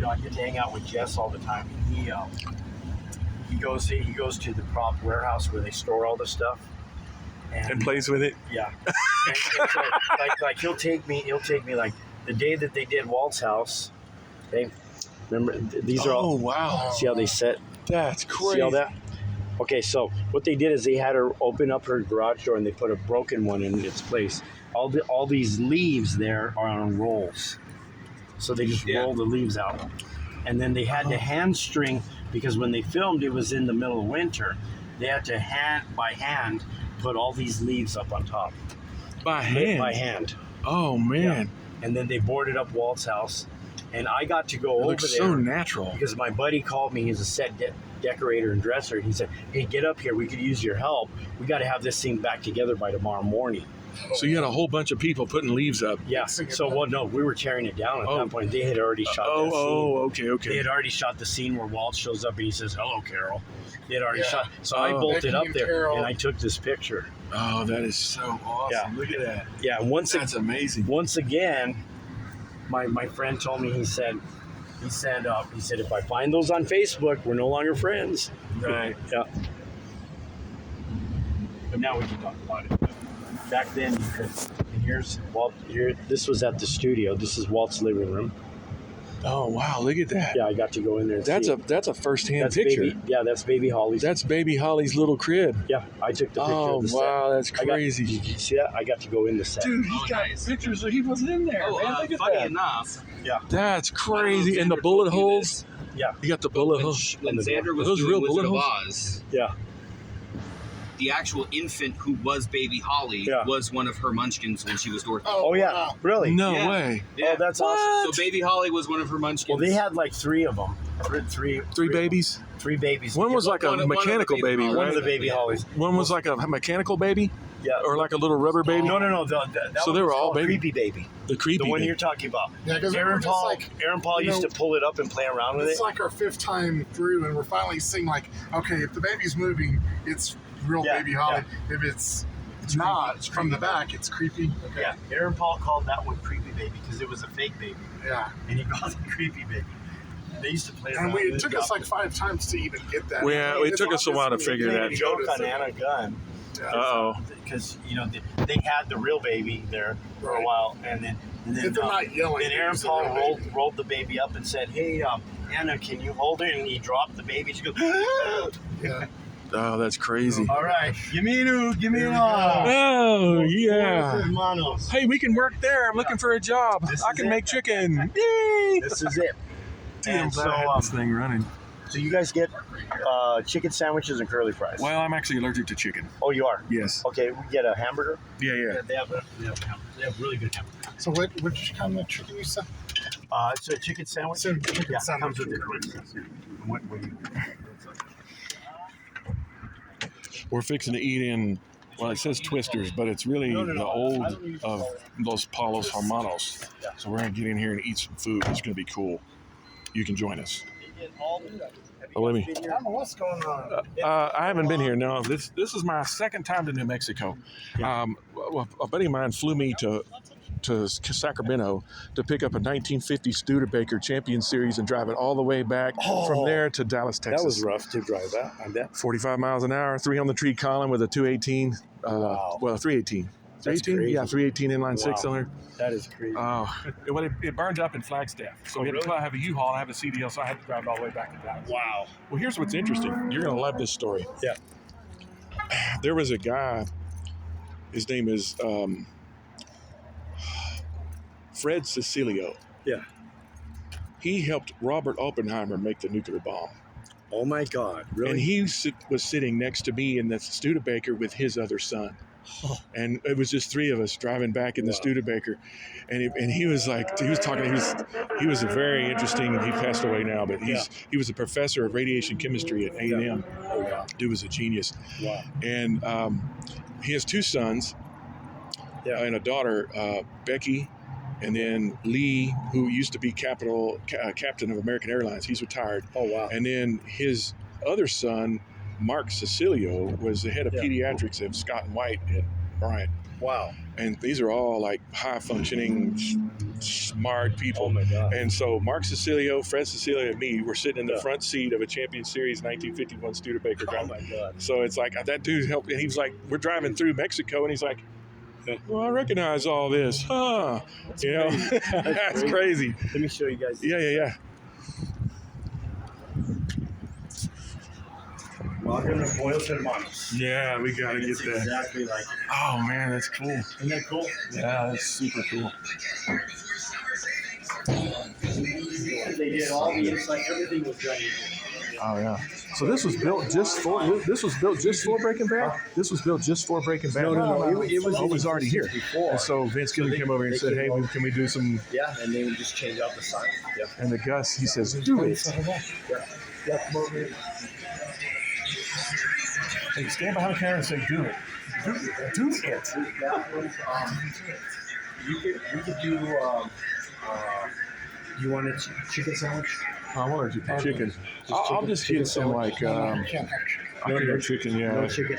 I get to hang out with Jess all the time. He goes to the prop warehouse where they store all the stuff and plays with it. Yeah. And so, like he'll take me like the day that they did Walt's house. They remember these are all. Oh wow! See how they set? That's crazy. See all that? Okay, so what they did is they had her open up her garage door and they put a broken one in its place. All these leaves there are on rolls, so they just roll the leaves out, and then they had to hand string because when they filmed it was in the middle of winter. They had to by hand put all these leaves up on top. By hand. Oh man! Yeah. And then they boarded up Walt's house, and I got to go over there. Looks so natural. Because my buddy called me. He's a set decorator and dresser. And he said, "Hey, get up here. We could use your help. We got to have this thing back together by tomorrow morning." So you had a whole bunch of people putting leaves up. Yeah. So no, we were tearing it down at that point. They had already shot that scene. Okay. They had already shot the scene where Walt shows up and he says, "Hello, Carol." They had already shot. So I bolted up there Carol. And I took this picture. Oh, that is so awesome! Yeah. Look at that. Yeah. That's amazing. Once again, my friend told me. He said, if I find those on Facebook, we're no longer friends. Right. Yeah. But now we can talk about it. Back then, you could. And here's Walt. This was at the studio. This is Walt's living room. Oh wow! Look at that. Yeah, I got to go in there. And That's a first-hand picture. That's Baby Holly's. That's Baby Holly's little crib. Yeah, I took the picture. Oh of the wow, set. that's crazy. Did you see that? I got to go in the set. Dude, he's got pictures that he wasn't in there. Man. Look at funny that. enough. Yeah. That's crazy. And the bullet holes. Yeah. You got the bullet holes. When Xander was those doing real Wizard bullet of holes? Oz, Yeah. the actual infant who was Baby Holly was one of her munchkins when she was Dorothy. Oh yeah. Wow. Really? No Yeah. way. Yeah. Oh, that's awesome. So Baby Holly was one of her munchkins. Well, they had like three of them. Three babies. 3 babies. One was like a mechanical baby, One right? of the Baby Hollies. One was like a mechanical baby. Yeah. Or like a little rubber baby. No. That So they were all baby. Creepy Baby. The creepy. The one baby. you're talking about. Yeah, because Aaron Paul used to pull it up and play around with it. It's like our 5th time through, and we're finally seeing like, okay, if the baby's moving, it's real Baby Holly. Yeah. If it's not, it's from the back, it's creepy. Okay. Yeah, Aaron Paul called that one Creepy Baby because it was a fake baby. Yeah. And he called it Creepy Baby. They used to play around and with it. It took us like 5 times to even get that. Yeah, it took us a while to figure that. Joke on Anna Gunn. Uh-oh. Because, they had the real baby there for a while, and then if they're not yelling. Then Aaron Paul rolled the baby up and said, "Hey, Anna, can you hold it?" And he dropped the baby. She goes, Yeah. Oh, that's crazy. "All right, give me an all." Oh, yeah. Hermanos. Hey, we can work there. I'm looking for a job. I can make chicken. Yay! This is it. And so, this thing running. So you guys get chicken sandwiches and curly fries. Well, I'm actually allergic to chicken. Oh, you are? Yes. Okay, we get a hamburger. Yeah. They have really good hamburgers. So which kind of chicken you said? It's a chicken sandwich. It's a chicken sandwich. Comes with the curly fries. What do you? We're fixing to eat in, well, it says Twisters, but it's really the old of Los Pollos Hermanos. So we're going to get in here and eat some food. It's going to be cool. You can join us. Oh, let me. I don't know what's going on. I haven't been here. No, this is my second time to New Mexico. A buddy of mine flew me to Sacramento to pick up a 1950 Studebaker Champion Series and drive it all the way back from there to Dallas, Texas. That was rough to drive that, I bet. 45 miles an hour, 3 on the tree column with a 218. Wow. Well, 318. 318? Yeah, 318 inline 6-cylinder. That is crazy. It burned up in Flagstaff. So we had to have a U-Haul. I have a CDL, so I had to drive it all the way back to Dallas. Wow. Well, here's what's interesting. You're going to love this story. Yeah. There was a guy, his name is Fred Cecilio. Yeah. He helped Robert Oppenheimer make the nuclear bomb. Oh my God! Really? And he was sitting next to me in the Studebaker with his other son. And it was just 3 of us driving back in the Studebaker, and he was like, he was a very interesting. He passed away now, but he was a professor of radiation chemistry at A&M. Oh wow! Dude was a genius. Wow! And he has 2 sons, and a daughter, Becky, and then Lee, who used to be captain of American Airlines. He's retired. Oh wow! And then his other son, Mark Cecilio, was the head of pediatrics of Scott and White at Bryant. Wow. And these are all like high functioning smart people. Oh my God. And so Mark Cecilio, Fred Cecilio, and me were sitting in the front seat of a Champion Series 1951 Studebaker. Oh my God. So it's like that dude helped. And he was like, we're driving through Mexico, and he's like, well, I recognize all this, huh? That's you know, crazy. that's crazy. Let me show you guys. Yeah. Welcome to Pollos, hermanos. Yeah, we gotta get that. Exactly like. Oh man, that's cool. Isn't that cool? Yeah, that's super cool. They did all the inside. Everything was done. Oh yeah. So this was built just for Breaking Bad. This was built just for Breaking Bad. No. It was already here. Before. And so Vince Gilligan came over and said, "Hey, can we do some?" Yeah, and they would just change out the sign. Yeah. And the Gus, he says, "Do it." Yeah. Hey, stand behind the camera and say, "Do it." Do it. That was, you could do. You want a chicken sandwich? I want to do chicken. I'll just get some like. You can't have chicken. I can have chicken. Yeah. No chicken.